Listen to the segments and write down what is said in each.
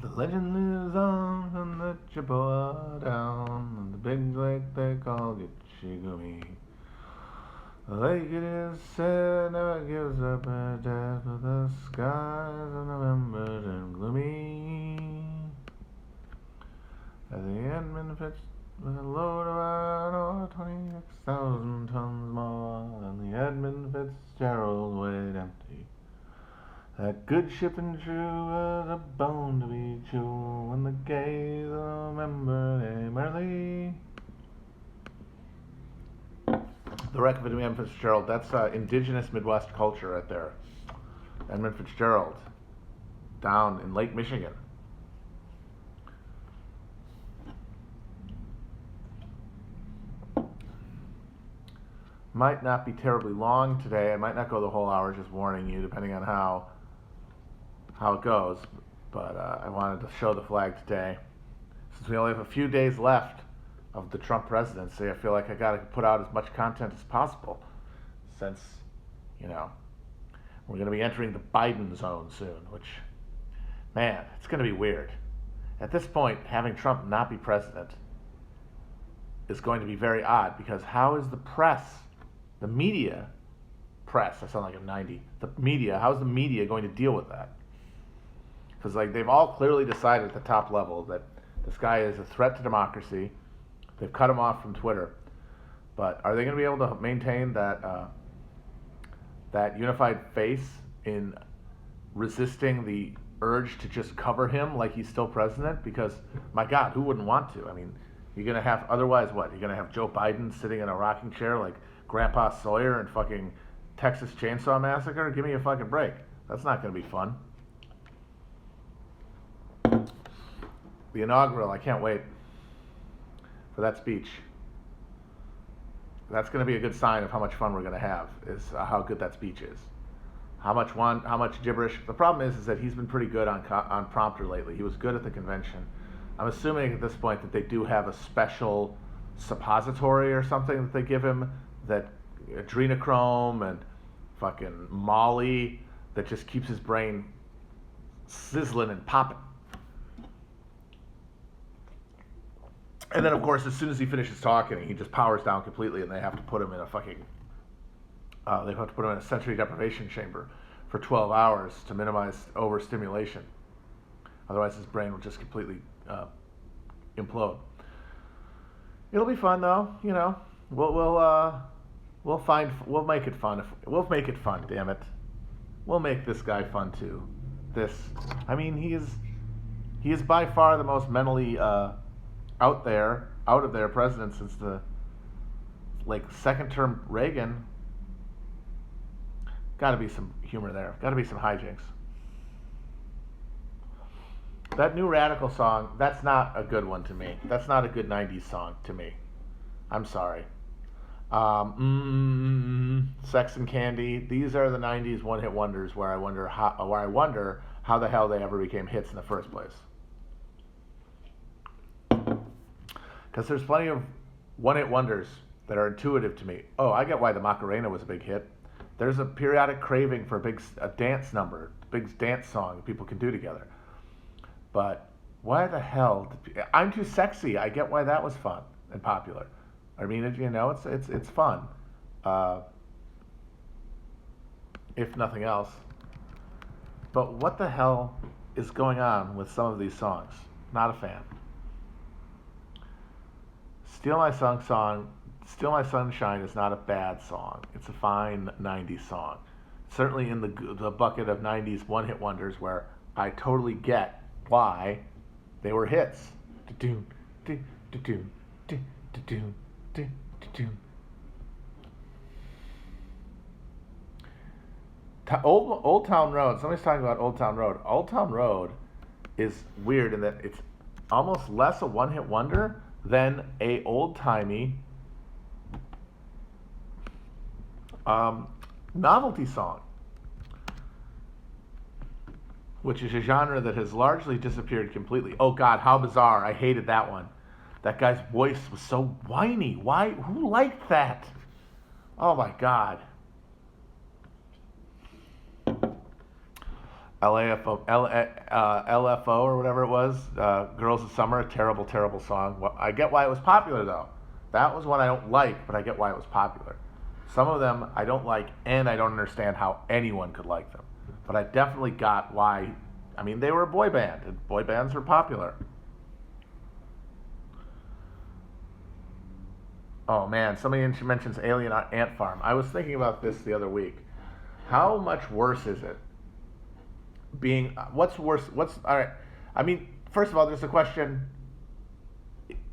The legend lives on from the Chapo down on the big lake they call Gitchigumi. The lake it is said never gives up a death, but the skies of November turn gloomy. As the Edmund fetched with a load of iron ore, 26,000 tons more than the Edmund Fitzgerald weighed empty. That good ship and true was a bone to be chewed when the gaze of November came early. The wreck of Edmund Fitzgerald, that's indigenous Midwest culture right there. Edmund Fitzgerald, down in Lake Michigan. Might not be terribly long today. I might not go the whole hour, just warning you, depending on how it goes. But I wanted to show the flag today. Since we only have a few days left of the Trump presidency, I feel like I got to put out as much content as possible, since, you know, we're going to be entering the Biden zone soon, which, man, it's going to be weird. At this point, having Trump not be president is going to be very odd, because how is the press, the media, press, I sound like I'm 90, the media, how's the media going to deal with that? Because like they've all clearly decided at the top level that this guy is a threat to democracy. They've cut him off from Twitter, but are they going to be able to maintain that that unified face in resisting the urge to just cover him like he's still president? Because my God, who wouldn't want to? I mean, you're going to have, otherwise what? You're going to have Joe Biden sitting in a rocking chair like Grandpa Sawyer in fucking Texas Chainsaw Massacre? Give me a fucking break. That's not going to be fun. The inaugural, I can't wait for that speech. That's going to be a good sign of how much fun we're going to have, is how good that speech is. How much gibberish. The problem is that he's been pretty good on prompter lately. He was good at the convention. I'm assuming at this point that they do have a special suppository or something that they give him, that adrenochrome and fucking Molly, that just keeps his brain sizzling and popping. And then, of course, as soon as he finishes talking, he just powers down completely, and they have to put him in a sensory deprivation chamber for 12 hours to minimize overstimulation. Otherwise, his brain will just completely implode. It'll be fun, though. You know, we'll make it fun. We'll make it fun. Damn it, we'll make this guy fun too. I mean, he is by far the most mentally out of there president since the second term Reagan. Got to be some humor there. Got to be some hijinks. That new Radical song, that's not a good one to me. That's not a good 90s song to me. I'm sorry. Sex and Candy, these are the 90s one-hit wonders where I wonder how the hell they ever became hits in the first place. Because there's plenty of one-hit wonders that are intuitive to me. Oh, I get why the Macarena was a big hit. There's a periodic craving for a dance number, a big dance song that people can do together. But why the hell? I'm Too Sexy. I get why that was fun and popular. I mean, it's fun, if nothing else. But what the hell is going on with some of these songs? Not a fan. Steal My Sunshine is not a bad song. It's a fine 90s song. Certainly in the bucket of 90s one-hit wonders where I totally get why they were hits. Old Town Road. Somebody's talking about Old Town Road. Old Town Road is weird in that it's almost less a one-hit wonder than a old-timey novelty song, which is a genre that has largely disappeared completely. Oh God, how bizarre. I hated that one. That guy's voice was so whiny. Why? Who liked that? Oh my God. LFO or whatever it was, Girls of Summer, a terrible, terrible song. Well, I get why it was popular though. That was one I don't like, but I get why it was popular. Some of them I don't like, and I don't understand how anyone could like them. But I definitely got why. I mean, they were a boy band, and boy bands were popular. Oh man, somebody mentions Alien Ant Farm. I was thinking about this the other week. How much worse is it being, what's worse, all right. I mean, first of all, there's a question,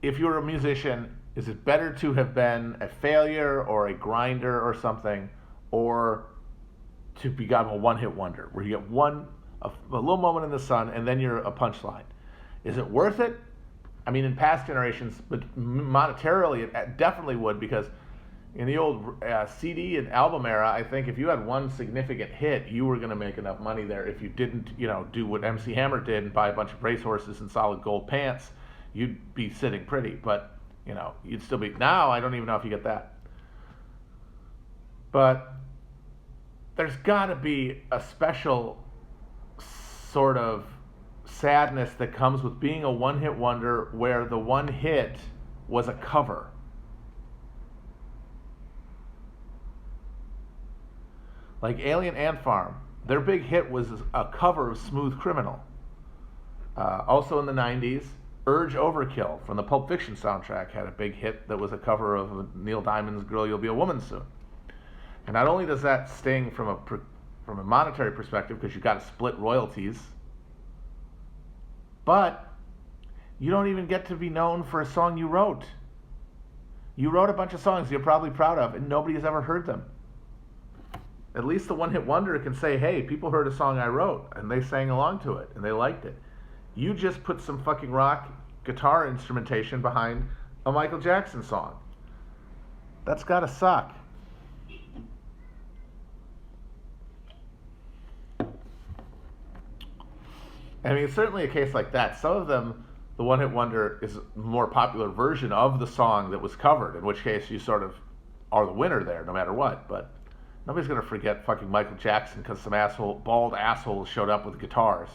if you're a musician, is it better to have been a failure or a grinder or something, or to become a one-hit wonder, where you get a little moment in the sun and then you're a punchline? Is it worth it? I mean, in past generations, but monetarily, it definitely would, because in the old CD and album era, I think if you had one significant hit, you were going to make enough money there. If you didn't, do what MC Hammer did and buy a bunch of racehorses and solid gold pants, you'd be sitting pretty. But, you'd still be. Now, I don't even know if you get that. But there's got to be a special sort of sadness that comes with being a one-hit wonder, where the one hit was a cover. Like Alien Ant Farm, their big hit was a cover of Smooth Criminal. Also in the 90s, Urge Overkill from the Pulp Fiction soundtrack had a big hit that was a cover of Neil Diamond's Girl, You'll Be a Woman Soon. And not only does that sting from a monetary perspective, because you've got to split royalties, but you don't even get to be known for a song you wrote. You wrote a bunch of songs you're probably proud of, and nobody has ever heard them. At least the one-hit wonder can say, hey, people heard a song I wrote, and they sang along to it, and they liked it. You just put some fucking rock guitar instrumentation behind a Michael Jackson song. That's gotta suck. I mean, it's certainly a case like that. Some of them, the one-hit wonder is a more popular version of the song that was covered, in which case you sort of are the winner there, no matter what. But nobody's going to forget fucking Michael Jackson because some bald assholes showed up with guitars.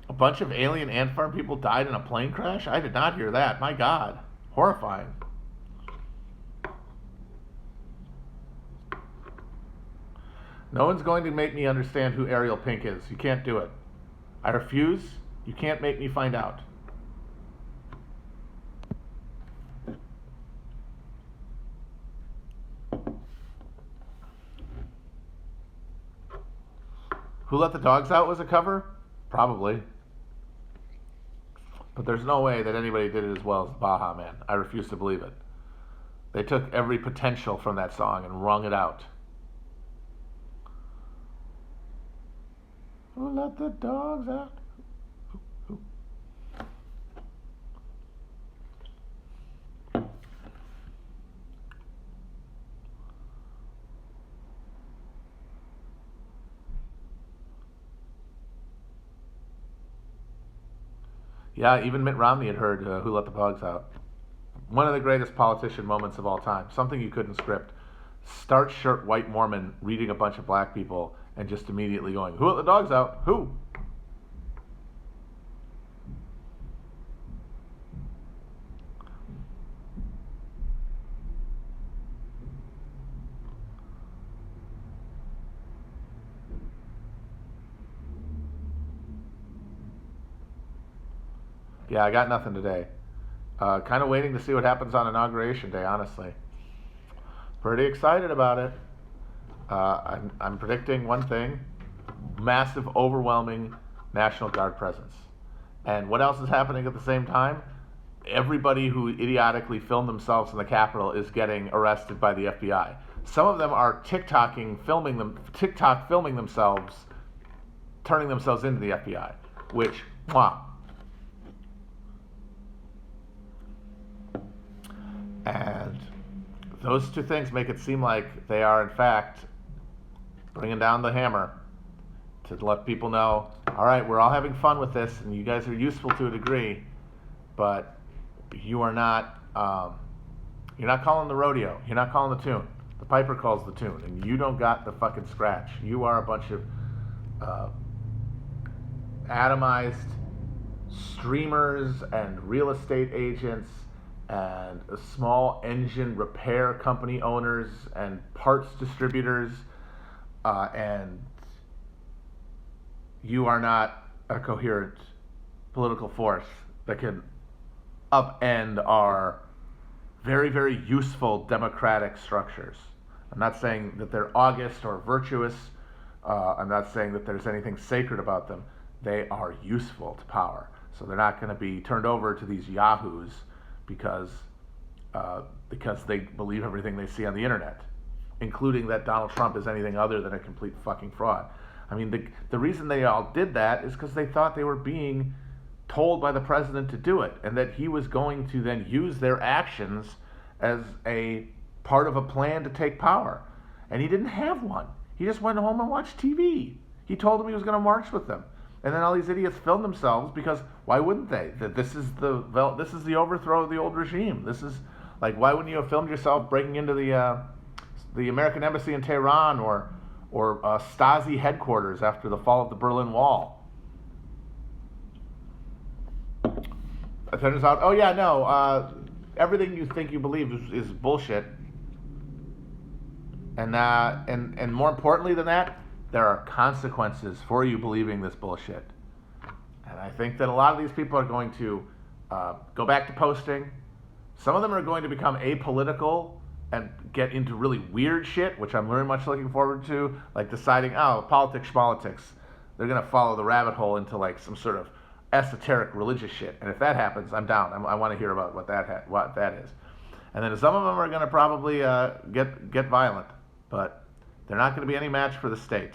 A bunch of Alien Ant Farm people died in a plane crash? I did not hear that. My God. Horrifying. No one's going to make me understand who Ariel Pink is. You can't do it. I refuse. You can't make me find out. Who Let the Dogs Out was a cover? Probably. But there's no way that anybody did it as well as Baha Man. I refuse to believe it. They took every potential from that song and wrung it out. Who let the dogs out? Who? Yeah, even Mitt Romney had heard Who Let the Dogs Out. One of the greatest politician moments of all time. Something you couldn't script. Starched shirt white Mormon reading a bunch of black people and just immediately going, who let the dogs out? Who? Yeah, I got nothing today. Kind of waiting to see what happens on Inauguration Day, honestly. Pretty excited about it. I'm predicting one thing: massive, overwhelming National Guard presence. And what else is happening at the same time? Everybody who idiotically filmed themselves in the Capitol is getting arrested by the FBI. Some of them are TikTok filming themselves, turning themselves into the FBI, which, wow. And those two things make it seem like they are, in fact, bringing down the hammer to let people know, all right, we're all having fun with this, and you guys are useful to a degree, but you are not, you're not calling the rodeo. You're not calling the tune. The piper calls the tune, and you don't got the fucking scratch. You are a bunch of atomized streamers and real estate agents and small engine repair company owners and parts distributors, and you are not a coherent political force that can upend our very, very useful democratic structures. I'm not saying that they're august or virtuous. I'm not saying that there's anything sacred about them. They are useful to power. So they're not going to be turned over to these yahoos because they believe everything they see on the internet, including that Donald Trump is anything other than a complete fucking fraud. I mean, the reason they all did that is because they thought they were being told by the president to do it, and that he was going to then use their actions as a part of a plan to take power. And he didn't have one. He just went home and watched TV. He told them he was going to march with them. And then all these idiots filmed themselves because why wouldn't they? That this is the overthrow of the old regime. This is like, why wouldn't you have filmed yourself breaking into the American embassy in Tehran or Stasi headquarters after the fall of the Berlin Wall? It turns out, everything you think you believe is bullshit. And more importantly than that, there are consequences for you believing this bullshit. And I think that a lot of these people are going to go back to posting. Some of them are going to become apolitical and get into really weird shit, which I'm very much looking forward to, like deciding, politics. They're going to follow the rabbit hole into like some sort of esoteric religious shit. And if that happens, I'm down. I want to hear about what that is. And then some of them are going to probably get violent, but they're not going to be any match for the state.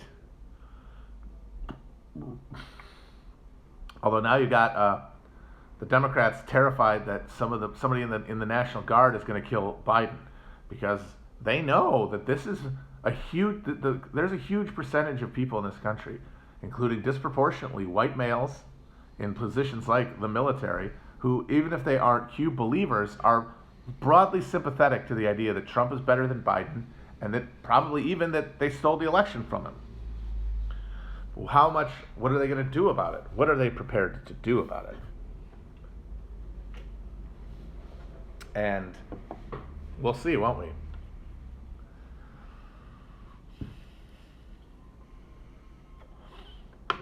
Although now you got the Democrats terrified that somebody in the National Guard is going to kill Biden, because they know that this is there's a huge percentage of people in this country, including disproportionately white males in positions like the military, who, even if they aren't Q believers, are broadly sympathetic to the idea that Trump is better than Biden, and that probably even that they stole the election from him. What are they going to do about it? What are they prepared to do about it? And we'll see, won't we?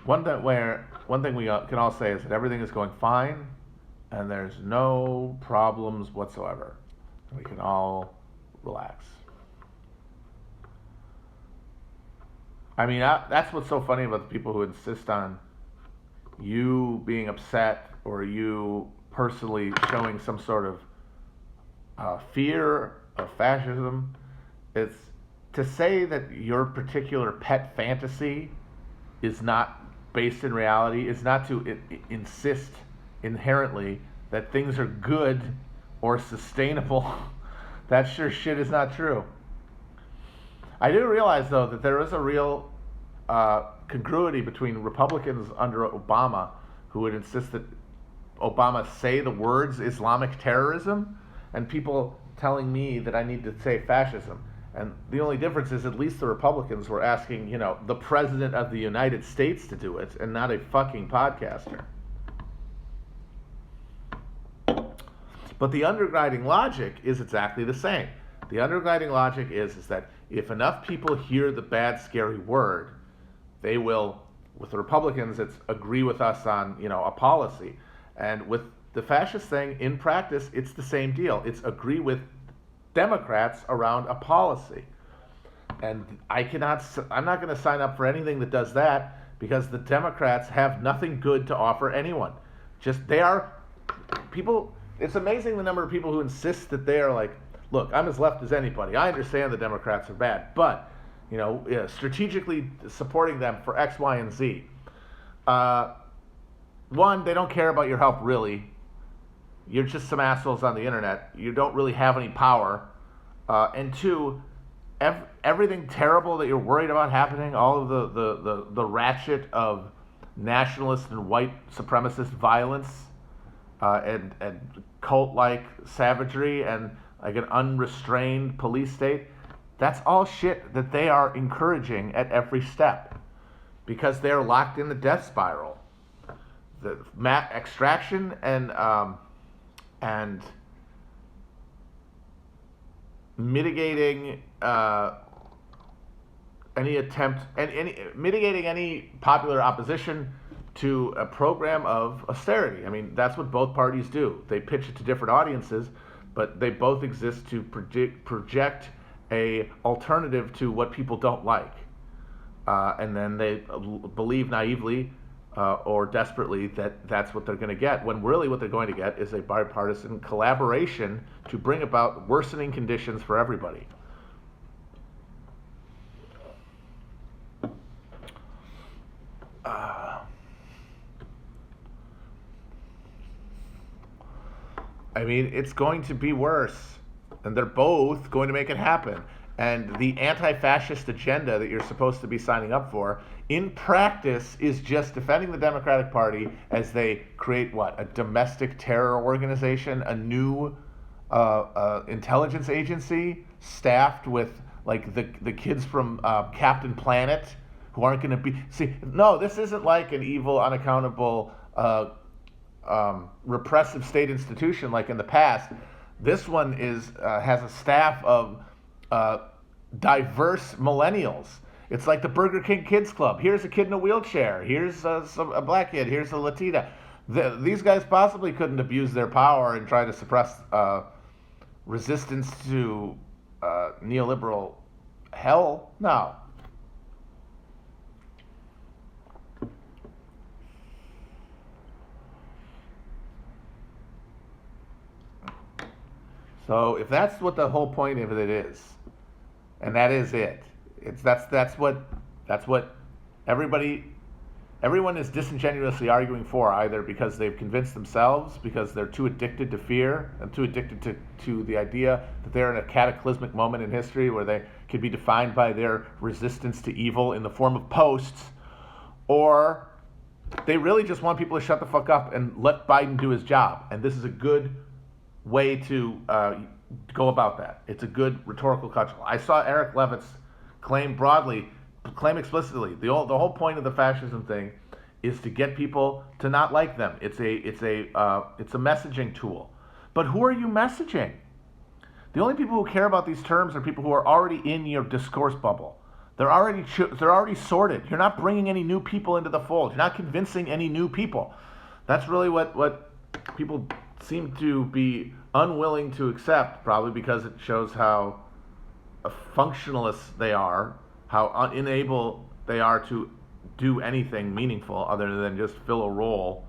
One thing we can all say is that everything is going fine, and there's no problems whatsoever. We can all relax. I mean, that's what's so funny about the people who insist on you being upset or you personally showing some sort of fear of fascism. It's to say that your particular pet fantasy is not based in reality, is not to insist inherently that things are good or sustainable. That sure shit is not true. I do realize, though, that there is a real congruity between Republicans under Obama, who would insist that Obama say the words Islamic terrorism, and people telling me that I need to say fascism. And the only difference is at least the Republicans were asking, the President of the United States to do it, and not a fucking podcaster. But the undergirding logic is exactly the same. The undergirding logic is that if enough people hear the bad, scary word, they will, with the Republicans, it's agree with us on, a policy. And with the fascist thing, in practice, it's the same deal. It's agree with Democrats around a policy. And I'm not going to sign up for anything that does that, because the Democrats have nothing good to offer anyone. It's amazing the number of people who insist that they are like, look, I'm as left as anybody. I understand the Democrats are bad, but strategically supporting them for X, Y, and Z. One, they don't care about your help, really. You're just some assholes on the internet. You don't really have any power. And two, everything terrible that you're worried about happening, all of the ratchet of nationalist and white supremacist violence, and cult-like savagery, and like an unrestrained police state, That's all shit that they are encouraging at every step because they're locked in the death spiral. The extraction and mitigating mitigating any popular opposition to a program of austerity. I mean, that's what both parties do. They pitch it to different audiences, but they both exist to project a alternative to what people don't like, and then they believe naively or desperately that that's what they're going to get, when really what they're going to get is a bipartisan collaboration to bring about worsening conditions for everybody. I mean, it's going to be worse, and they're both going to make it happen. And the anti-fascist agenda that you're supposed to be signing up for, in practice, is just defending the Democratic Party as they create what? A domestic terror organization, a new intelligence agency staffed with like the kids from Captain Planet who aren't going to be. See, no, this isn't like an evil, unaccountable, repressive state institution like in the past. This one has a staff of diverse millennials. It's like the Burger King Kids Club. Here's a kid in a wheelchair. Here's a black kid. Here's a Latina. These guys possibly couldn't abuse their power and try to suppress resistance to neoliberal hell. No. So if that's what the whole point of it is, and that is it, that's what everyone is disingenuously arguing for, either because they've convinced themselves, because they're too addicted to fear and too addicted to the idea that they're in a cataclysmic moment in history where they could be defined by their resistance to evil in the form of posts, or they really just want people to shut the fuck up and let Biden do his job. And this is a good way to go about that. It's a good rhetorical cudgel. I saw Eric Levitz claim explicitly, the whole point of the fascism thing is to get people to not like them. It's a messaging tool. But who are you messaging? The only people who care about these terms are people who are already in your discourse bubble. They're already sorted. You're not bringing any new people into the fold. You're not convincing any new people. That's really what people seem to be unwilling to accept, probably because it shows how functionalists they are, how unable they are to do anything meaningful other than just fill a role,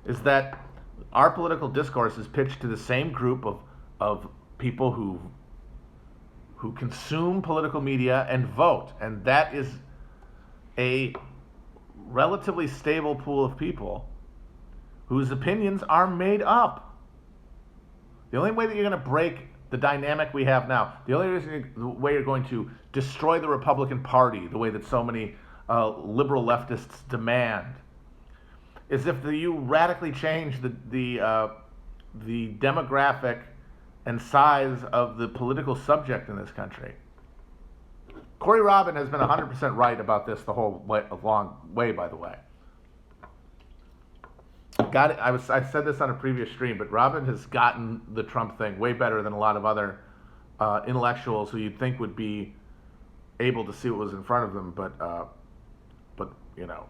is that our political discourse is pitched to the same group of people who consume political media and vote. And that is a relatively stable pool of people whose opinions are made up. The only way that you're going to break the dynamic we have now, the only way you're going to destroy the Republican Party the way that so many liberal leftists demand, is if you radically change the demographic and size of the political subject in this country. Corey Robin has been 100% right about this the whole long way, by the way. I said this on a previous stream, but Robin has gotten the Trump thing way better than a lot of other intellectuals who you'd think would be able to see what was in front of them, but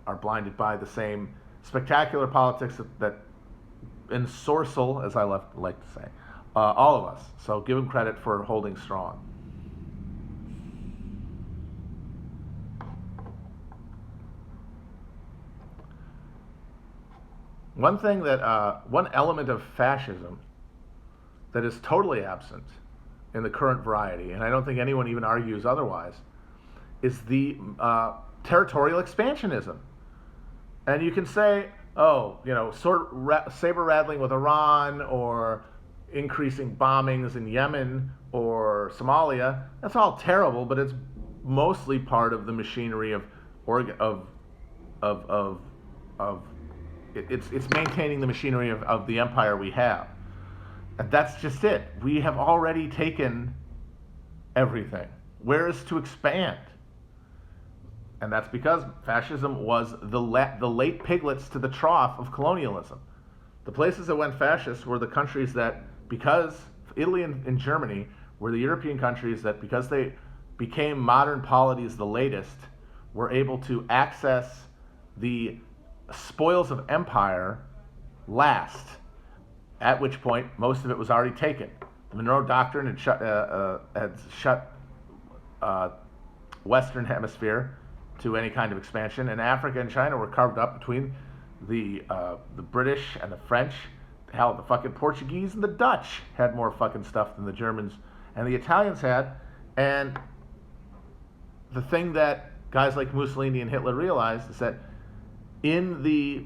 are blinded by the same spectacular politics that ensorcel, as I like to say, all of us. So give him credit for holding strong. One element of fascism that is totally absent in the current variety, and I don't think anyone even argues otherwise, is the territorial expansionism. And you can say, saber rattling with Iran, or increasing bombings in Yemen or Somalia. That's all terrible, but it's mostly part of the machinery it's maintaining the machinery of the empire we have. And that's just it. We have already taken everything. Where is to expand? And that's because fascism was the late piglets to the trough of colonialism. The places that went fascist were the countries that, because Italy and Germany were the European countries that, because they became modern polities the latest, were able to access the spoils of empire last, at which point most of it was already taken. The Monroe Doctrine had shut Western Hemisphere to any kind of expansion, and Africa and China were carved up between the British and the French. Hell, the fucking Portuguese and the Dutch had more fucking stuff than the Germans and the Italians had. And the thing that guys like Mussolini and Hitler realized is that in the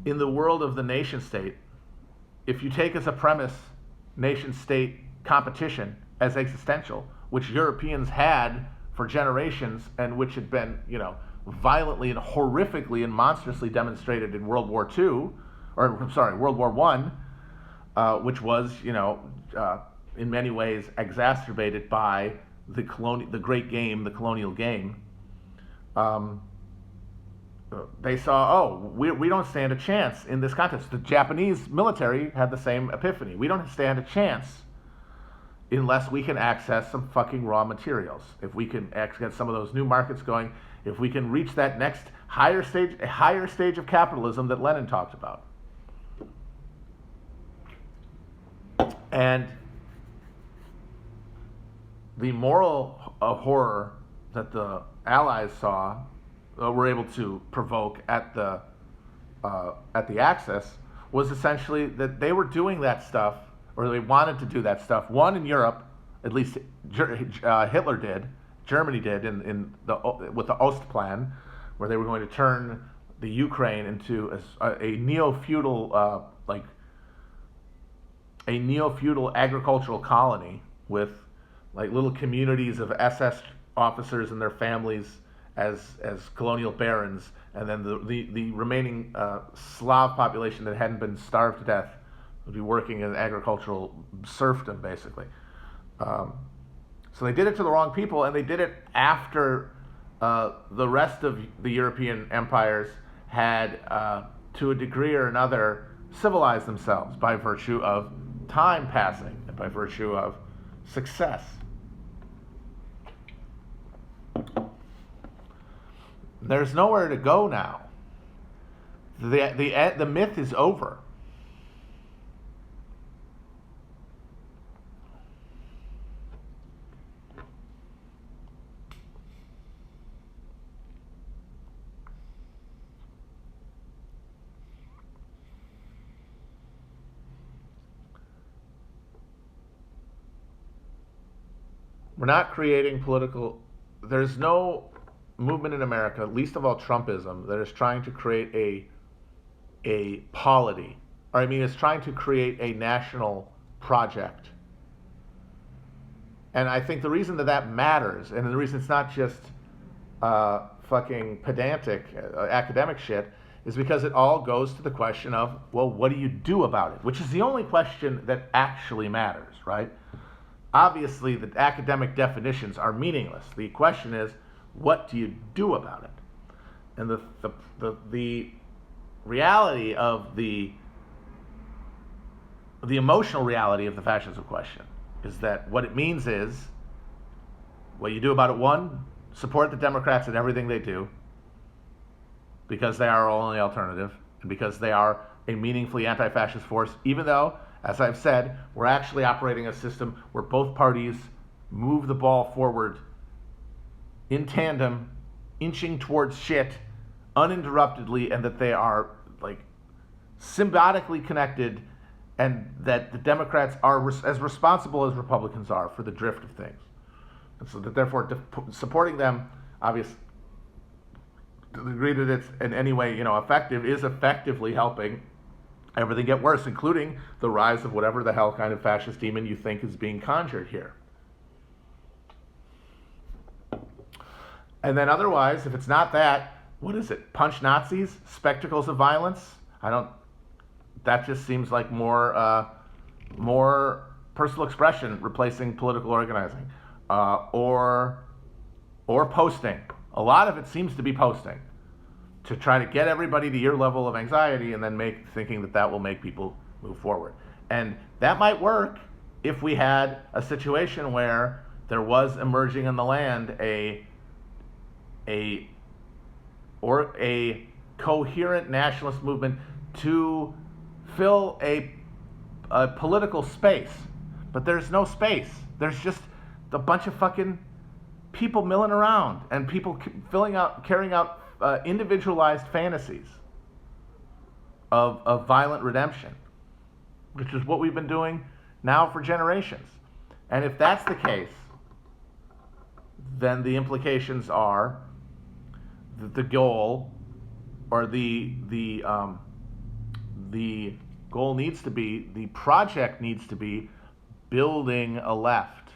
world of the nation state, if you take as a premise nation state competition as existential, which Europeans had for generations and which had been, violently and horrifically and monstrously demonstrated in World War II, World War I, which was, in many ways exacerbated by the great game, the colonial game. They saw, we don't stand a chance in this contest. The Japanese military had the same epiphany. We don't stand a chance unless we can access some fucking raw materials. If we can get some of those new markets going, if we can reach that next higher stage of capitalism that Lenin talked about. And the moral horror that the Allies saw, were able to provoke at the Axis, was essentially that they were doing that stuff, or they wanted to do that stuff. One, in Europe, at least Hitler did, Germany did, with the Ostplan, where they were going to turn the Ukraine into a neo-feudal agricultural colony with like little communities of SS officers and their families as colonial barons, and then the remaining Slav population that hadn't been starved to death would be working in agricultural serfdom, basically. So they did it to the wrong people, and they did it after the rest of the European empires had, to a degree or another, civilized themselves by virtue of time passing and by virtue of success. There's nowhere to go now. The myth is over. We're not creating there's no movement in America, least of all Trumpism, that is trying to create a polity. It's trying to create a national project. And I think the reason that matters, and the reason it's not just fucking pedantic academic shit, is because it all goes to the question of, well, what do you do about it? Which is the only question that actually matters, right? Obviously, the academic definitions are meaningless. The question is, what do you do about it? And the reality of the emotional reality of the fascism question is that what it means is, what you do about it: one, support the Democrats in everything they do, because they are our only alternative, and because they are a meaningfully anti-fascist force, even though, as I've said, we're actually operating a system where both parties move the ball forward in tandem, inching towards shit uninterruptedly, and that they are like symbiotically connected, and that the Democrats are as responsible as Republicans are for the drift of things. And so that therefore supporting them, obviously, to the degree that it's in any way effective, is effectively helping everything get worse, including the rise of whatever the hell kind of fascist demon you think is being conjured here. And then otherwise, if it's not that, what is it? Punch Nazis? Spectacles of violence? That just seems like more personal expression replacing political organizing, or posting. A lot of it seems to be posting to try to get everybody to your level of anxiety, and then thinking that will make people move forward. And that might work if we had a situation where there was emerging in the land a coherent nationalist movement to fill a political space. But there's no space. There's just a bunch of fucking people milling around and people carrying out individualized fantasies of violent redemption, which is what we've been doing now for generations. And if that's the case, then the implications are that the goal, or the goal needs to be, the project needs to be building a left,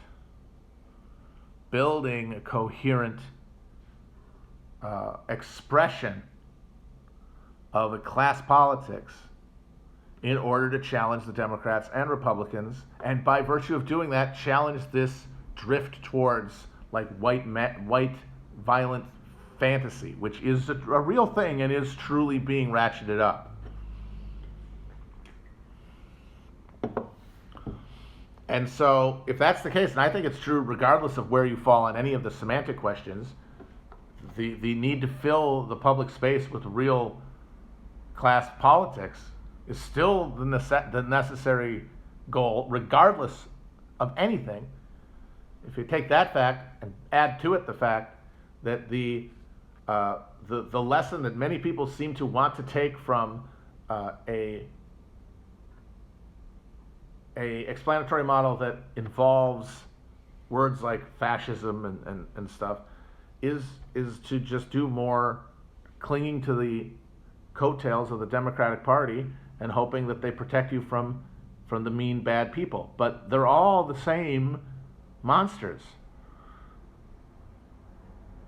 building a coherent expression of a class politics in order to challenge the Democrats and Republicans, and by virtue of doing that, challenge this drift towards like white violent fantasy, which is a real thing and is truly being ratcheted up. And so, if that's the case, and I think it's true regardless of where you fall on any of the semantic questions, the need to fill the public space with real class politics is still the necessary goal, regardless of anything. If you take that fact and add to it the fact that the lesson that many people seem to want to take from a explanatory model that involves words like fascism and stuff is to just do more clinging to the coattails of the Democratic Party and hoping that they protect you from the mean, bad people. But they're all the same monsters.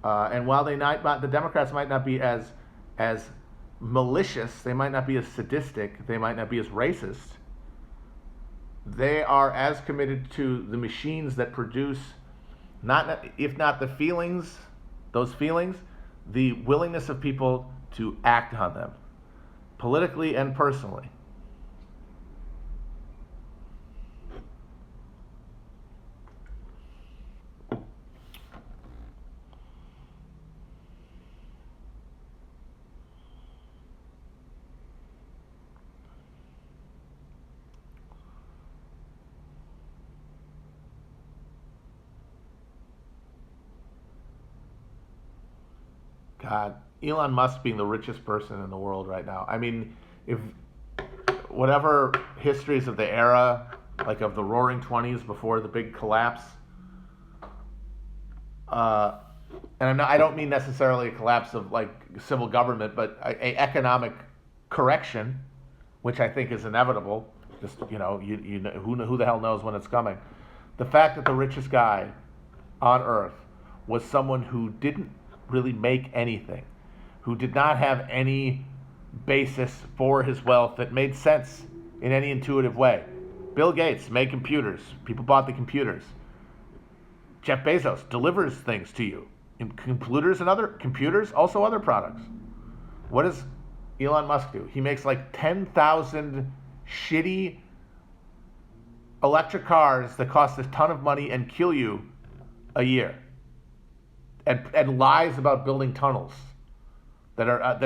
And while the Democrats might not be as malicious, they might not be as sadistic, they might not be as racist, they are as committed to the machines that produce, if not the feelings, those feelings, the willingness of people to act on them, politically and personally. God, Elon Musk being the richest person in the world right now. I mean, if whatever histories of the era, like of the Roaring '20s before the big collapse, and I don't mean necessarily a collapse of like civil government, but a economic correction, which I think is inevitable. Just you know who the hell knows when it's coming. The fact that the richest guy on earth was someone who didn't really make anything, who did not have any basis for his wealth that made sense in any intuitive way. Bill Gates made computers. People bought the computers. Jeff Bezos delivers things to you in computers and other computers, also other products. What does Elon Musk do? He makes like 10,000 shitty electric cars that cost a ton of money and kill you a year. And lies about building tunnels that are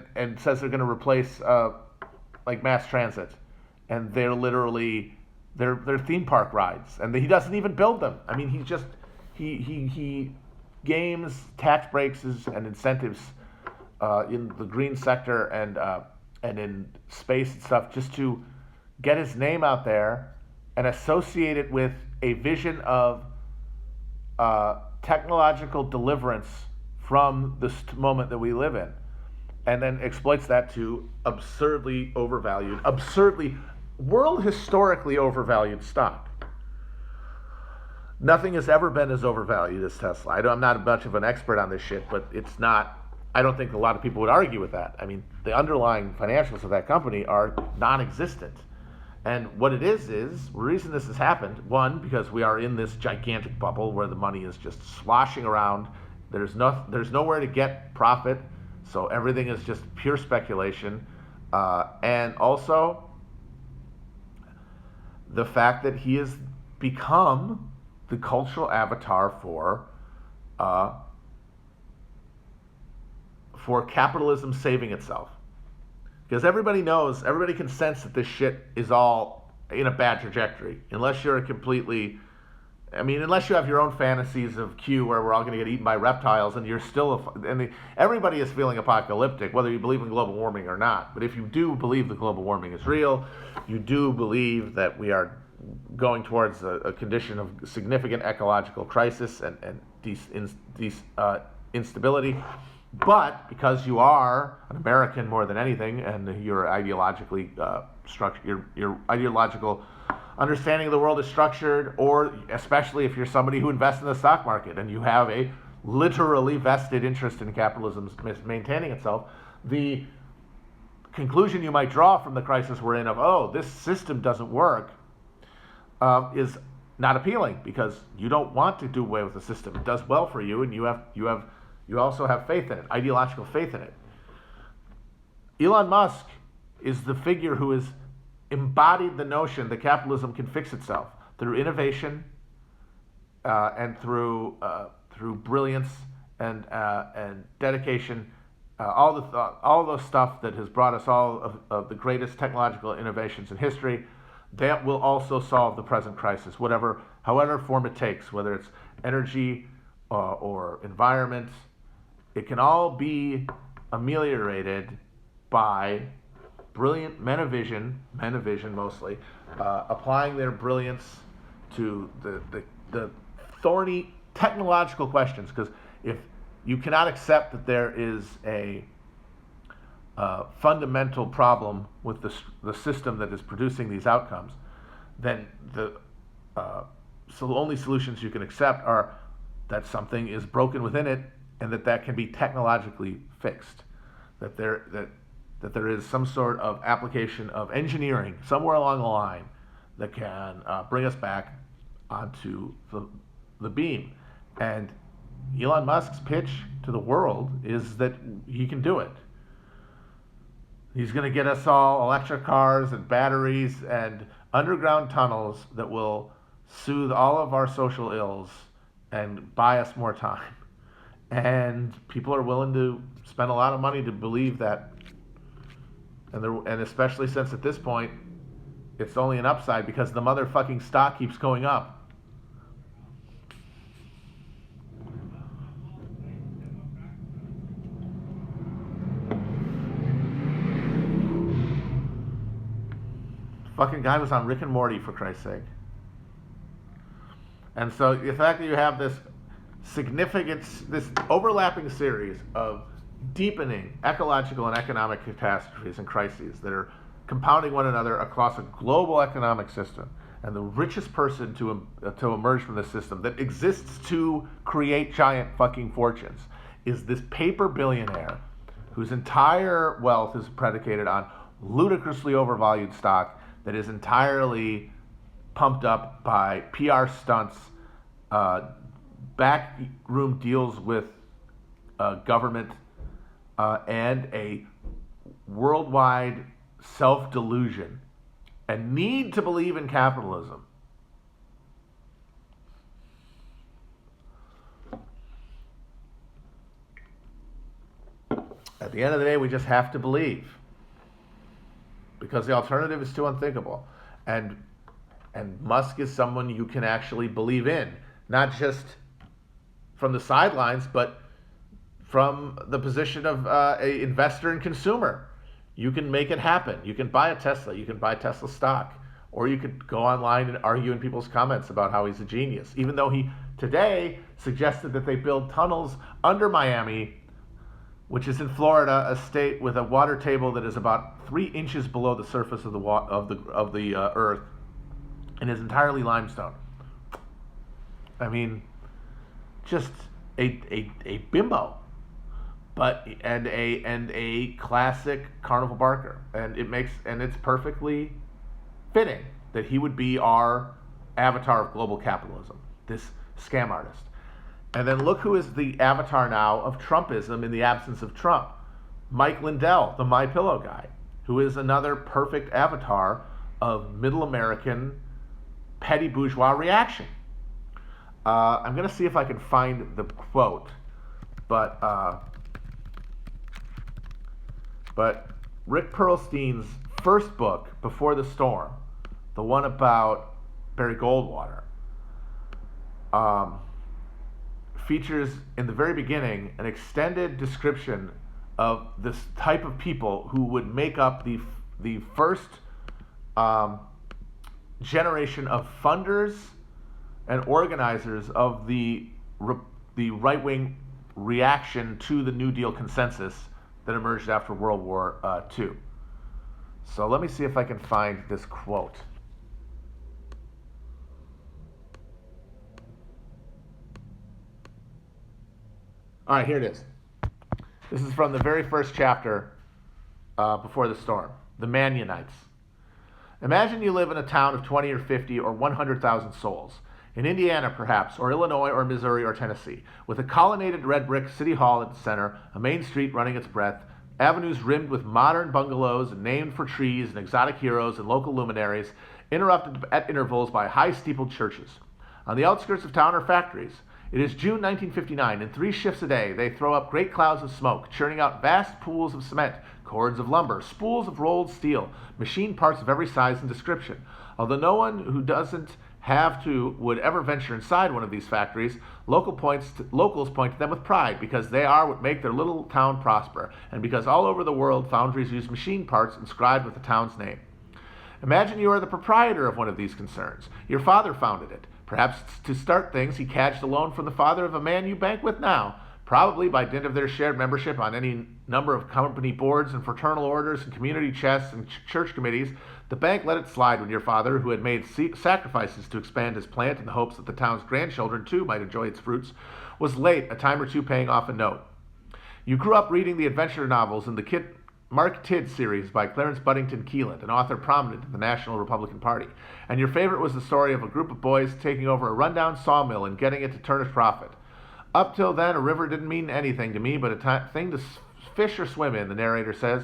and says they're going to replace like mass transit, and they're literally they're theme park rides, and he doesn't even build them. I mean, he games tax breaks and incentives in the green sector and in space and stuff just to get his name out there and associate it with a vision of technological deliverance from this moment that we live in, and then exploits that to absurdly world historically overvalued stock. Nothing has ever been as overvalued as Tesla. I'm not much of an expert on this shit, but it's not. I don't think a lot of people would argue with that. I mean, the underlying financials of that company are non-existent, And what it is the reason this has happened, one, because we are in this gigantic bubble where the money is just sloshing around. There's nowhere to get profit, so everything is just pure speculation. And also the fact that he has become the cultural avatar for capitalism saving itself. Because everybody can sense that this shit is all in a bad trajectory. Unless you have your own fantasies of Q where we're all going to get eaten by reptiles and you're still, everybody is feeling apocalyptic, whether you believe in global warming or not. But if you do believe that global warming is real, you do believe that we are going towards a condition of significant ecological crisis and instability. But because you are an American more than anything, and your ideologically your ideological understanding of the world is structured, or especially if you're somebody who invests in the stock market and you have a literally vested interest in capitalism maintaining itself, the conclusion you might draw from the crisis we're in of, this system doesn't work, is not appealing, because you don't want to do away with the system. It does well for you, and you also have faith in it, ideological faith in it. Elon Musk is the figure who has embodied the notion that capitalism can fix itself through innovation and through brilliance and dedication, all those stuff that has brought us all of the greatest technological innovations in history. That will also solve the present crisis, however form it takes, whether it's energy or environment. It can all be ameliorated by brilliant men of vision mostly, applying their brilliance to the thorny technological questions. Because if you cannot accept that there is a fundamental problem with the system that is producing these outcomes, then the only solutions you can accept are that something is broken within it, and that can be technologically fixed. That there is some sort of application of engineering somewhere along the line that can bring us back onto the beam. And Elon Musk's pitch to the world is that he can do it. He's going to get us all electric cars and batteries and underground tunnels that will soothe all of our social ills and buy us more time. And people are willing to spend a lot of money to believe that. And especially since at this point, it's only an upside because the motherfucking stock keeps going up. Fucking guy was on Rick and Morty, for Christ's sake. And so the fact that you have this overlapping series of deepening ecological and economic catastrophes and crises that are compounding one another across a global economic system, and the richest person to emerge from this system that exists to create giant fucking fortunes is this paper billionaire whose entire wealth is predicated on ludicrously overvalued stock that is entirely pumped up by PR stunts, backroom deals with government, and a worldwide self-delusion and need to believe in capitalism. At the end of the day, we just have to believe, because the alternative is too unthinkable. And Musk is someone you can actually believe in, not just from the sidelines, but from the position of an investor and consumer. You can make it happen. You can buy a Tesla. You can buy Tesla stock. Or you could go online and argue in people's comments about how he's a genius, even though he today suggested that they build tunnels under Miami, which is in Florida, a state with a water table that is about 3 inches below the surface of the earth, and is entirely limestone. I mean, just a bimbo, but and a classic carnival barker, and it's perfectly fitting that he would be our avatar of global capitalism, this scam artist. And then look who is the avatar now of Trumpism in the absence of Trump. Mike Lindell, the My Pillow guy, who is another perfect avatar of middle American petty bourgeois reaction. I'm going to see if I can find the quote, but Rick Perlstein's first book, Before the Storm, the one about Barry Goldwater, features in the very beginning an extended description of this type of people who would make up the first generation of funders and organizers of the right-wing reaction to the New Deal consensus that emerged after World War II. So let me see if I can find this quote. All right, here it is. This is from the very first chapter, Before the Storm, the Manionites. Imagine you live in a town of 20 or 50 or 100,000 souls, in Indiana perhaps, or Illinois or Missouri or Tennessee, with a colonnaded red brick city hall at the center, a main street running its breadth, avenues rimmed with modern bungalows and named for trees and exotic heroes and local luminaries, interrupted at intervals by high-steepled churches. On the outskirts of town are factories. It is June 1959. In 3 shifts a day, they throw up great clouds of smoke, churning out vast pools of cement, cords of lumber, spools of rolled steel, machine parts of every size and description. Although no one who doesn't have to would ever venture inside one of these factories, locals point to them with pride because they are what make their little town prosper, and because all over the world foundries use machine parts inscribed with the town's name. Imagine you are the proprietor of one of these concerns. Your father founded it. Perhaps to start things, he cadged a loan from the father of a man you bank with now. Probably by dint of their shared membership on any number of company boards and fraternal orders and community chests and church committees, the bank let it slide when your father, who had made sacrifices to expand his plant in the hopes that the town's grandchildren too might enjoy its fruits, was late a time or two paying off a note. You grew up reading the adventure novels in the Mark Tidd series by Clarence Buddington Keeland, an author prominent in the National Republican Party, and your favorite was the story of a group of boys taking over a rundown sawmill and getting it to turn a profit. Up till then, a river didn't mean anything to me but a thing to fish or swim in, the narrator says.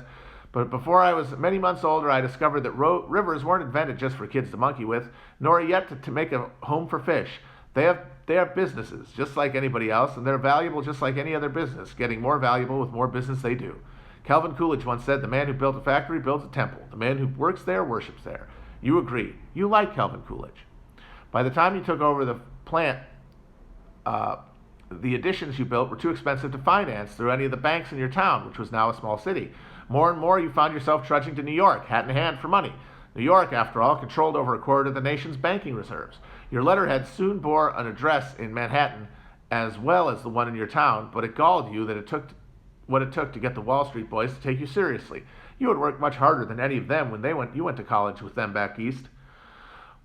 But before I was many months older, I discovered that rivers weren't invented just for kids to monkey with, nor yet to make a home for fish. They have businesses, just like anybody else, and they're valuable just like any other business, getting more valuable with more business they do. Calvin Coolidge once said, the man who built a factory builds a temple. The man who works there worships there. You agree. You like Calvin Coolidge. By the time you took over the plant, the additions you built were too expensive to finance through any of the banks in your town, which was now a small city. More and more, you found yourself trudging to New York, hat in hand, for money. New York, after all, controlled over a quarter of the nation's banking reserves. Your letterhead soon bore an address in Manhattan as well as the one in your town, but it galled you that it took what it took to get the Wall Street boys to take you seriously. You had worked much harder than any of them when you went to college with them back east.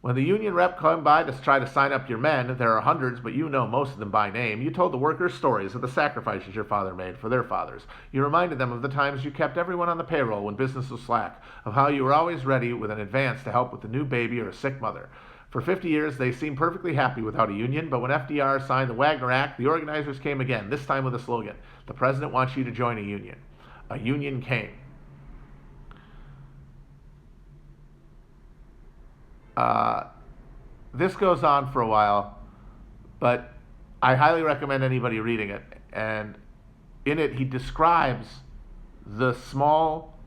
When the union rep came by to try to sign up your men, there are hundreds, but you know most of them by name, you told the workers stories of the sacrifices your father made for their fathers. You reminded them of the times you kept everyone on the payroll when business was slack, of how you were always ready with an advance to help with a new baby or a sick mother. For 50 years, they seemed perfectly happy without a union, but when FDR signed the Wagner Act, the organizers came again, this time with a slogan: the president wants you to join a union. A union came. This goes on for a while, but I highly recommend anybody reading it. And in it, he describes the small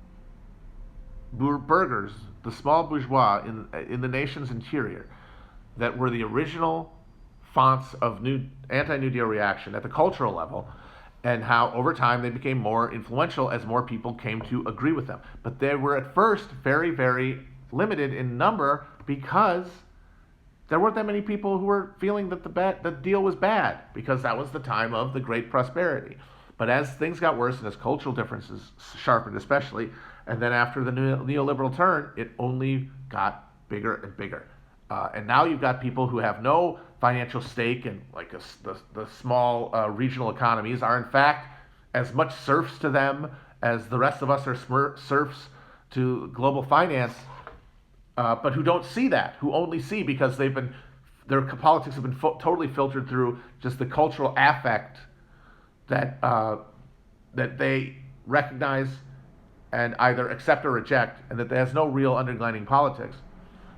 burghers, the small bourgeois in the nation's interior that were the original fonts of anti-New Deal reaction at the cultural level, and how over time they became more influential as more people came to agree with them. But they were at first very, very limited in number because there weren't that many people who were feeling that the deal was bad, because that was the time of the Great Prosperity. But as things got worse and as cultural differences sharpened especially, and then after the neoliberal turn, it only got bigger and bigger. And now you've got people who have no financial stake in the small regional economies are in fact as much serfs to them as the rest of us are serfs to global finance but who don't see that, who only see because their politics have been totally filtered through just the cultural affect that that they recognize and either accept or reject, and that there's no real underlining politics.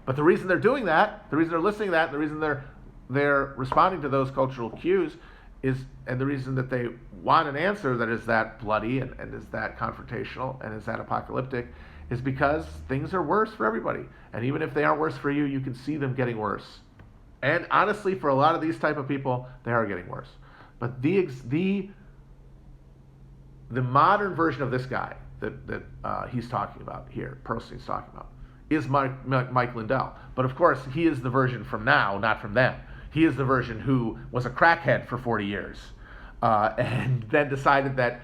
But the reason they're doing that, the reason they're listening to that, the reason they're responding to those cultural cues and the reason that they want an answer that is that bloody and is that confrontational and is that apocalyptic is because things are worse for everybody. And even if they aren't worse for you, you can see them getting worse. And honestly, for a lot of these type of people, they are getting worse. But the modern version of this guy that he's talking about here, Perlstein's talking about, is Mike Lindell. But of course, he is the version from now, not from then. He is the version who was a crackhead for 40 years and then decided that,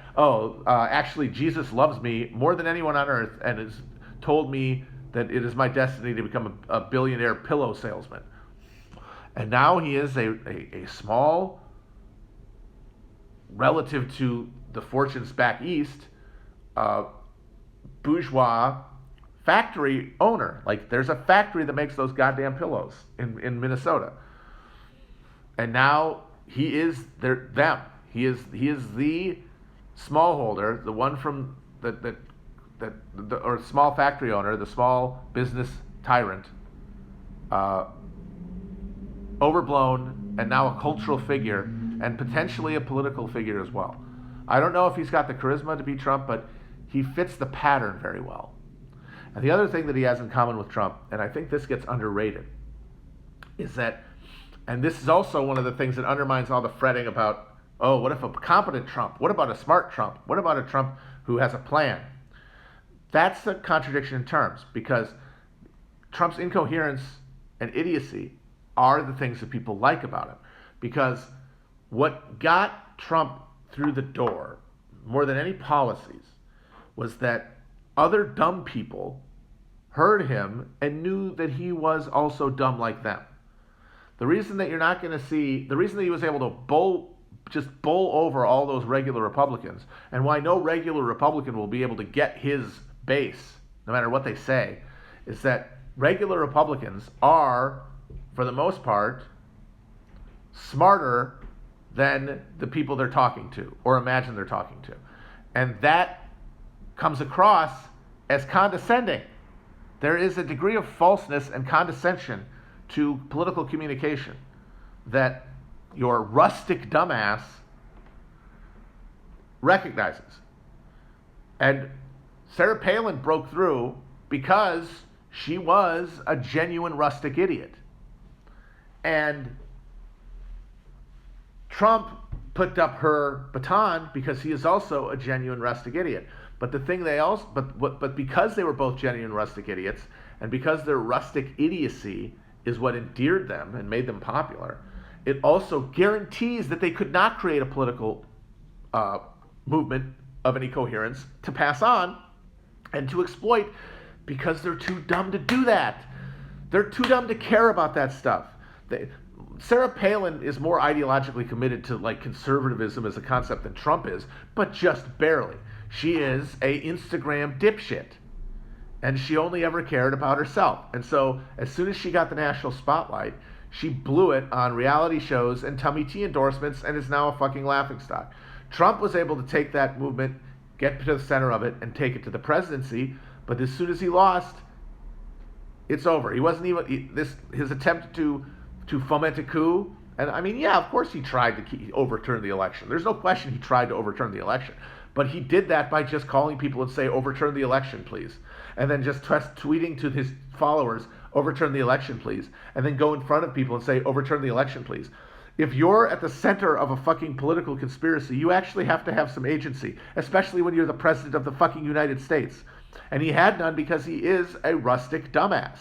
actually Jesus loves me more than anyone on earth and has told me that it is my destiny to become a billionaire pillow salesman. And now he is a small, relative to the fortunes back east, bourgeois factory owner. Like, there's a factory that makes those goddamn pillows in Minnesota. And now he is them. He is the smallholder, the one from or small factory owner, the small business tyrant, overblown, and now a cultural figure and potentially a political figure as well. I don't know if he's got the charisma to be Trump, but he fits the pattern very well. And the other thing that he has in common with Trump, and I think this gets underrated, is that, and this is also one of the things that undermines all the fretting about, what if a competent Trump? What about a smart Trump? What about a Trump who has a plan? That's a contradiction in terms, because Trump's incoherence and idiocy are the things that people like about him. Because what got Trump through the door, more than any policies, was that other dumb people heard him and knew that he was also dumb like them. The reason that you're not going to see, the reason that he was able to bowl over all those regular Republicans, and why no regular Republican will be able to get his base, no matter what they say, is that regular Republicans are, for the most part, smarter than the people they're talking to, or imagine they're talking to. And that comes across as condescending. There is a degree of falseness and condescension to political communication that your rustic dumbass recognizes. And Sarah Palin broke through because she was a genuine rustic idiot. And Trump picked up her baton because he is also a genuine rustic idiot. But the thing but because they were both genuine rustic idiots, and because their rustic idiocy is what endeared them and made them popular, it also guarantees that they could not create a political movement of any coherence to pass on and to exploit, because they're too dumb to do that. They're too dumb to care about that stuff. Sarah Palin is more ideologically committed to like conservatism as a concept than Trump is, but just barely. She is a Instagram dipshit, and she only ever cared about herself. And so as soon as she got the national spotlight, she blew it on reality shows and tummy tea endorsements and is now a fucking laughingstock. Trump was able to take that movement, get to the center of it, and take it to the presidency. But as soon as he lost, it's over. He wasn't even his attempt to foment a coup. And I mean, yeah, of course he tried to overturn the election. There's no question he tried to overturn the election. But he did that by just calling people and say, overturn the election, please. And then just tweeting to his followers, overturn the election, please. And then go in front of people and say, overturn the election, please. If you're at the center of a fucking political conspiracy, you actually have to have some agency, especially when you're the president of the fucking United States. And he had none because he is a rustic dumbass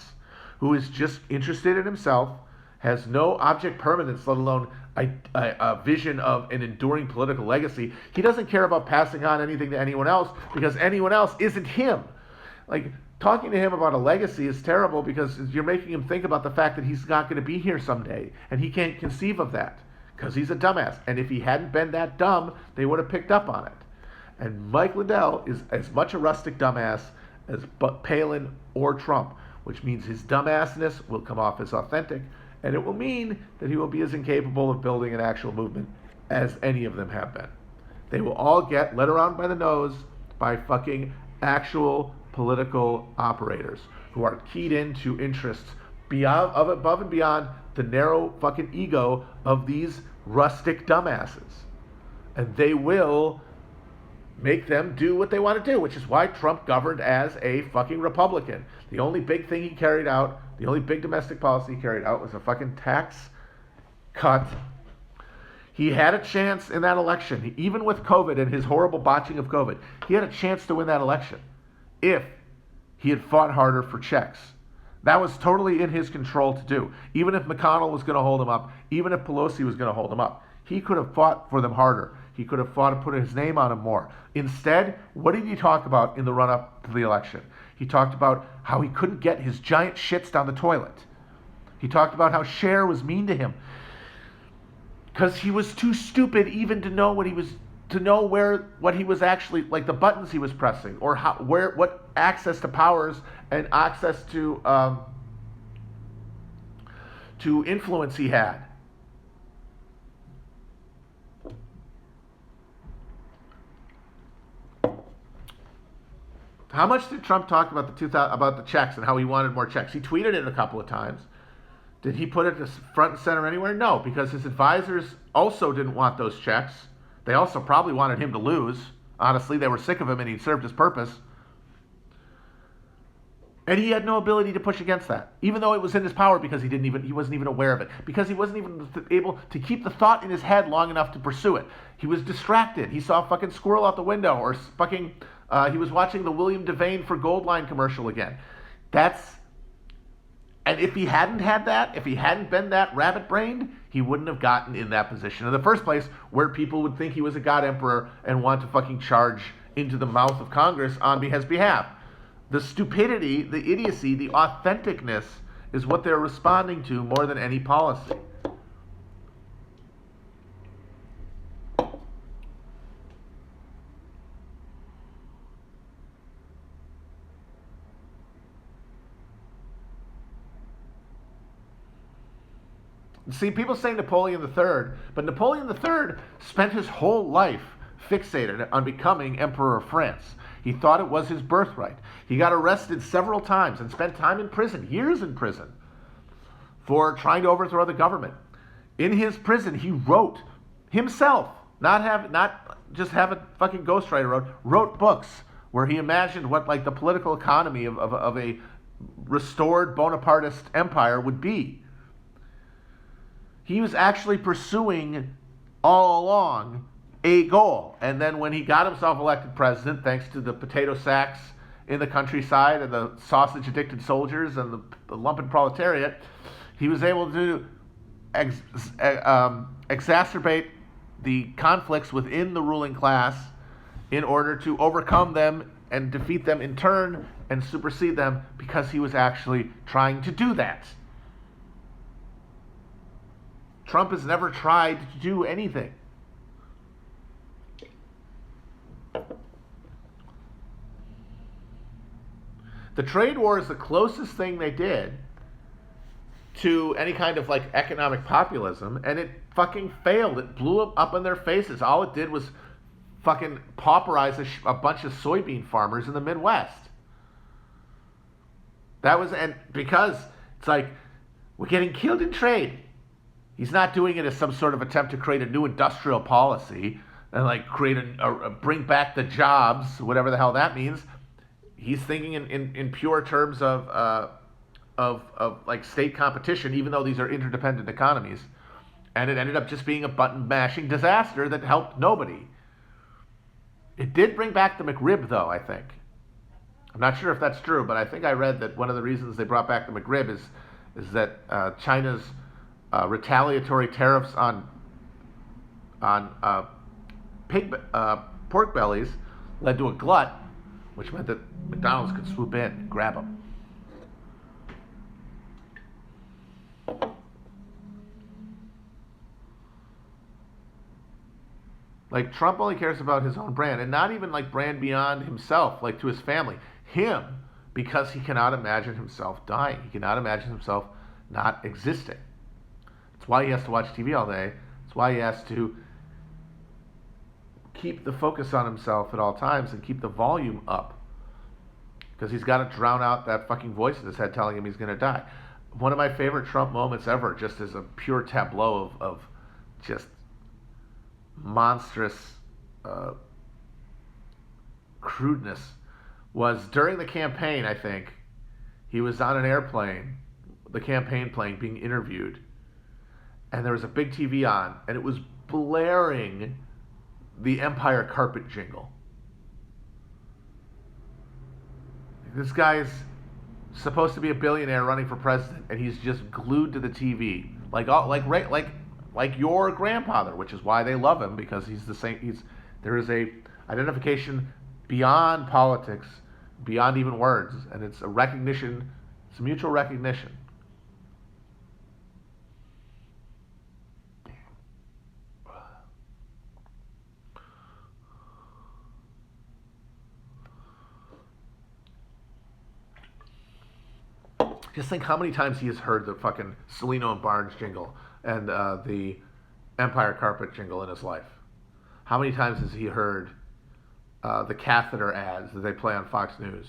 who is just interested in himself, has no object permanence, let alone a vision of an enduring political legacy. He doesn't care about passing on anything to anyone else because anyone else isn't him. Like, talking to him about a legacy is terrible because you're making him think about the fact that he's not going to be here someday, and he can't conceive of that because he's a dumbass. And if he hadn't been that dumb, they would have picked up on it. And Mike Lindell is as much a rustic dumbass as Palin or Trump. which means his dumbassness will come off as authentic, and it will mean that he will be as incapable of building an actual movement as any of them have been. They will all get led around by the nose by fucking actual political operators who are keyed into interests above and beyond the narrow fucking ego of these rustic dumbasses. And they will make them do what they want to do, which is why Trump governed as a fucking Republican. The only big thing he carried out, the only big domestic policy he carried out was a fucking tax cut. He had a chance in that election, even with COVID and his horrible botching of COVID, he had a chance to win that election if he had fought harder for checks. That was totally in his control to do. Even if McConnell was going to hold him up, even if Pelosi was going to hold him up, he could have fought for them harder. He could have fought to put his name on him more. Instead, what did he talk about in the run-up to the election? He talked about how he couldn't get his giant shits down the toilet. He talked about how Cher was mean to him because he was too stupid even to know what he was actually, like the buttons he was pressing, or what access to powers and access to influence he had. How much did Trump talk about the checks and how he wanted more checks? He tweeted it a couple of times. Did he put it front and center anywhere? No, because his advisors also didn't want those checks. They also probably wanted him to lose. Honestly, they were sick of him and he'd served his purpose. And he had no ability to push against that, even though it was in his power, because he wasn't even aware of it, because he wasn't even able to keep the thought in his head long enough to pursue it. He was distracted. He saw a fucking squirrel out the window, or fucking he was watching the William Devane for Goldline commercial again. And if he hadn't had that, if he hadn't been that rabbit-brained, he wouldn't have gotten in that position in the first place, where people would think he was a god emperor and want to fucking charge into the mouth of Congress on his behalf. The stupidity, the idiocy, the authenticness is what they're responding to more than any policy. See, people say Napoleon III, but Napoleon III spent his whole life fixated on becoming Emperor of France. He thought it was his birthright. He got arrested several times and spent time in prison, years in prison, for trying to overthrow the government. In his prison, he wrote himself, not just have a fucking ghostwriter wrote books where he imagined what like the political economy of a restored Bonapartist empire would be. He was actually pursuing all along a goal. And then when he got himself elected president, thanks to the potato sacks in the countryside and the sausage-addicted soldiers and the lumpen proletariat, he was able to exacerbate the conflicts within the ruling class in order to overcome them and defeat them in turn and supersede them, because he was actually trying to do that. Trump has never tried to do anything. The trade war is the closest thing they did to any kind of like economic populism, and it fucking failed. It blew up in their faces. All it did was fucking pauperize a bunch of soybean farmers in the Midwest. And because it's like, we're getting killed in trade. He's not doing it as some sort of attempt to create a new industrial policy and like create bring back the jobs, whatever the hell that means. He's thinking in pure terms of like state competition, even though these are interdependent economies. And it ended up just being a button-mashing disaster that helped nobody. It did bring back the McRib, though, I think. I'm not sure if that's true, but I think I read that one of the reasons they brought back the McRib is that China's retaliatory tariffs on pork bellies led to a glut, which meant that McDonald's could swoop in and grab them. Like, Trump only cares about his own brand, and not even like brand beyond himself, like to his family. Him because he cannot imagine himself dying. He cannot imagine himself not existing. That's why he has to watch TV all day. That's why he has to keep the focus on himself at all times and keep the volume up. Because he's got to drown out that fucking voice in his head telling him he's going to die. One of my favorite Trump moments ever, just as a pure tableau of just monstrous crudeness, was during the campaign, I think. He was on an airplane, the campaign plane, being interviewed. And there was a big TV on, and it was blaring the Empire Carpet jingle. This guy's supposed to be a billionaire running for president, and he's just glued to the TV, like your grandfather, which is why they love him, because he's the same. There is a identification beyond politics, beyond even words, and it's a recognition. It's a mutual recognition. Just think how many times he has heard the fucking Celino and Barnes jingle and the Empire Carpet jingle in his life. How many times has he heard the catheter ads that they play on Fox News?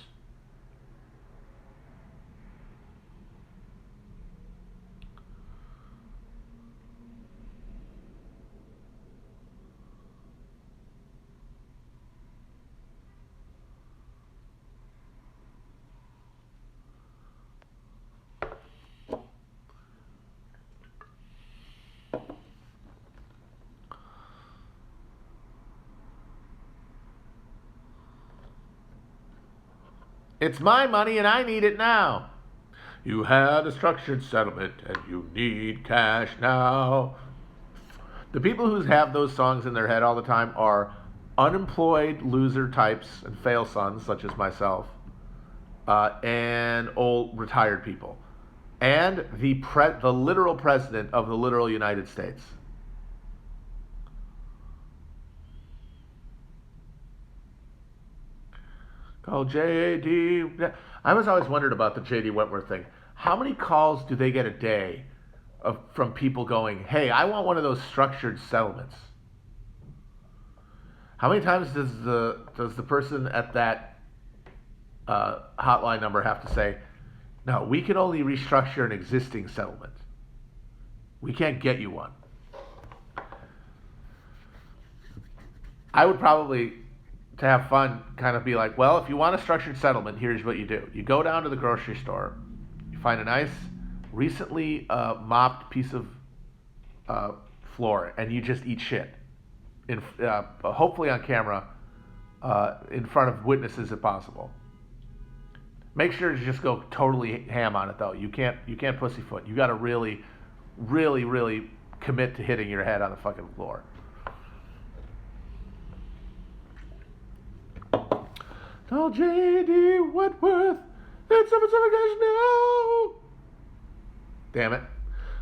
It's my money and I need it now. You had a structured settlement and you need cash now. The people who have those songs in their head all the time are unemployed loser types and fail sons, such as myself, and old retired people, and the literal president of the literal United States. Call J.D. I was always wondered about the J.D. Wentworth thing. How many calls do they get a day from people going, hey, I want one of those structured settlements? How many times does the person at that hotline number have to say, no, we can only restructure an existing settlement. We can't get you one. I would probably, to have fun, kind of be like, well, if you want a structured settlement, here's what you do. You go down to the grocery store, you find a nice, recently mopped piece of floor, and you just eat shit. Hopefully on camera, in front of witnesses if possible. Make sure to just go totally ham on it, though. You can't pussyfoot. You got to really, really, really commit to hitting your head on the fucking floor. Tell J.D. Wentworth it's a now. Damn it.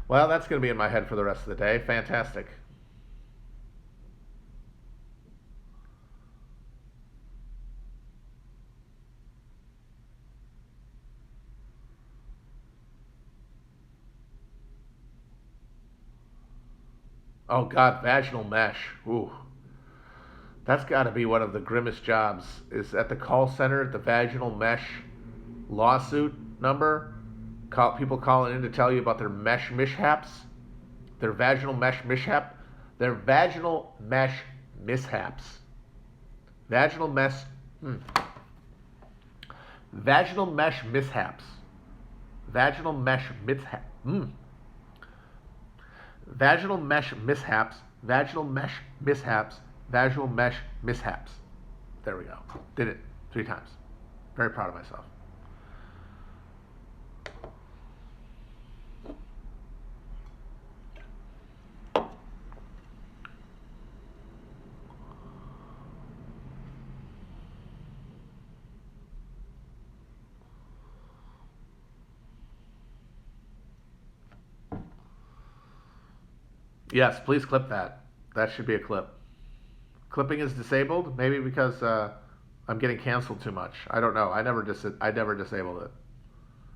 Well, that's going to be in my head for the rest of the day. Fantastic. Oh, God, vaginal mesh. Ooh. That's got to be one of the grimmest jobs. Is at the call center, the vaginal mesh lawsuit number. People calling in to tell you about their mesh mishaps. Their vaginal mesh mishap. Their vaginal mesh mishaps. Vaginal mesh. Vaginal mesh mishaps. Vaginal mesh mishap. Vaginal mesh mishaps. Vaginal mesh mishaps. Vaginal mesh mishaps. There we go. Did it 3 times. Very proud of myself. Yes, please clip that. That should be a clip. Clipping is disabled, maybe because I'm getting canceled too much. I don't know. I never disabled it.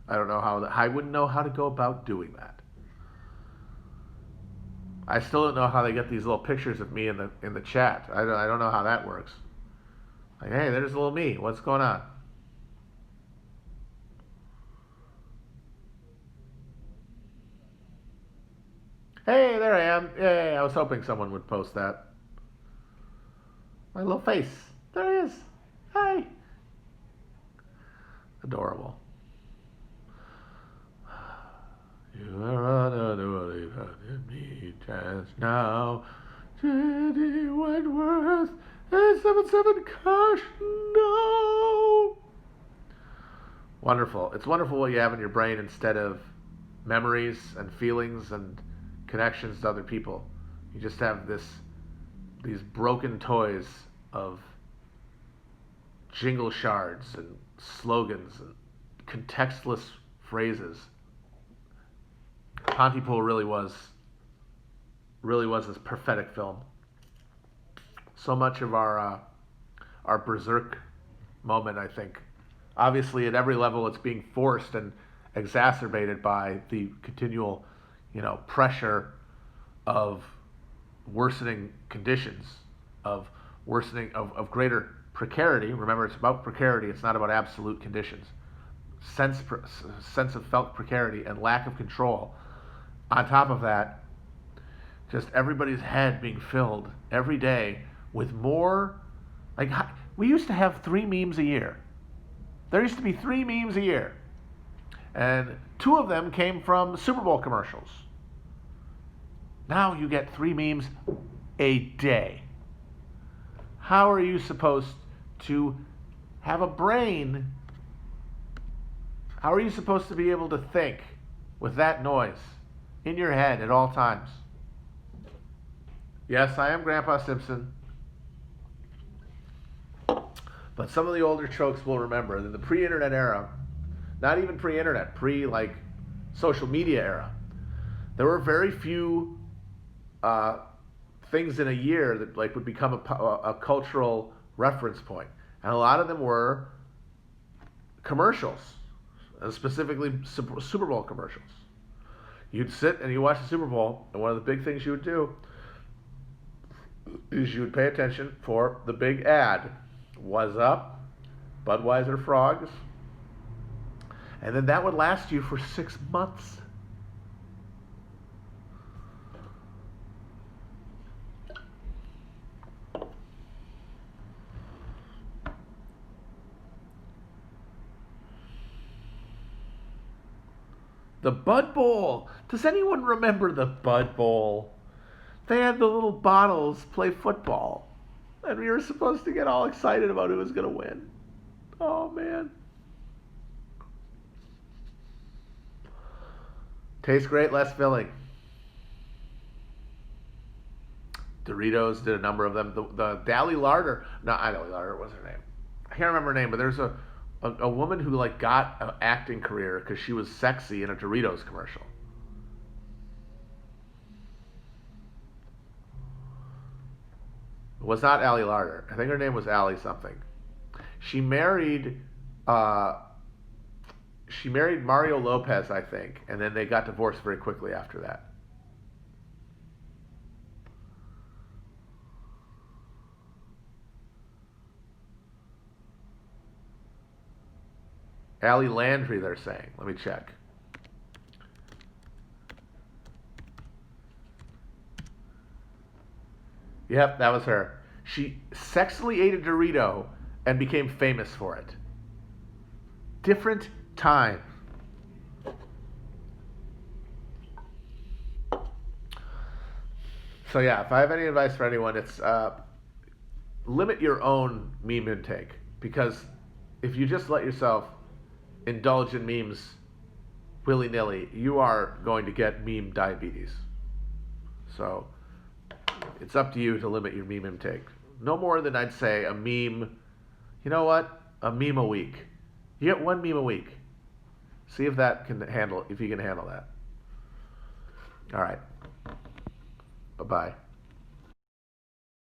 I don't know how. I wouldn't know how to go about doing that. I still don't know how they get these little pictures of me in the chat. I don't know how that works. Like, hey, there's little me. What's going on? Hey, there I am. Yay, I was hoping someone would post that. My little face. There he is. Hi. Adorable. You are unbelievable in me just now. J.D. Wentworth, 877 Cush, no! Wonderful. It's wonderful what you have in your brain instead of memories and feelings and connections to other people. You just have these broken toys of jingle shards and slogans and contextless phrases. Pontypool really was this prophetic film. So much of our berserk moment, I think, obviously at every level it's being forced and exacerbated by the continual, pressure of worsening conditions, of greater precarity. Remember, it's about precarity. It's not about absolute conditions. Sense of felt precarity and lack of control. On top of that, just everybody's head being filled every day with more. Like, we used to have 3 memes a year. There used to be 3 memes a year. And 2 of them came from Super Bowl commercials. Now you get 3 memes a day. How are you supposed to have a brain? How are you supposed to be able to think with that noise in your head at all times? Yes, I am Grandpa Simpson. But some of the older chokes will remember that in the pre-internet era, not even pre-internet, social media era, there were very few things in a year that would become a cultural reference point. And a lot of them were commercials, specifically Super Bowl commercials. You'd sit and you watch the Super Bowl, and one of the big things you would do is you would pay attention for the big ad. What's up? Budweiser frogs. And then that would last you for 6 months. The Bud Bowl. Does anyone remember the Bud Bowl? They had the little bottles play football. And we were supposed to get all excited about who was going to win. Oh, man. Tastes great, less filling. Doritos did a number of them. The Dally Larder. Not Dally Larder. What's her name? I can't remember her name, but there's a woman who got an acting career because she was sexy in a Doritos commercial. It was not Allie Larder. I think her name was Allie something. She married Mario Lopez, I think, and then they got divorced very quickly after that. Allie Landry, they're saying. Let me check. Yep, that was her. She sexily ate a Dorito and became famous for it. Different time. So yeah, if I have any advice for anyone, it's limit your own meme intake. Because if you just let yourself indulge in memes willy-nilly, you are going to get meme diabetes. So it's up to you to limit your meme intake. No more than, I'd say, a meme. You know what? A meme a week. You get 1 meme a week. See if you can handle that. All right. Bye-bye.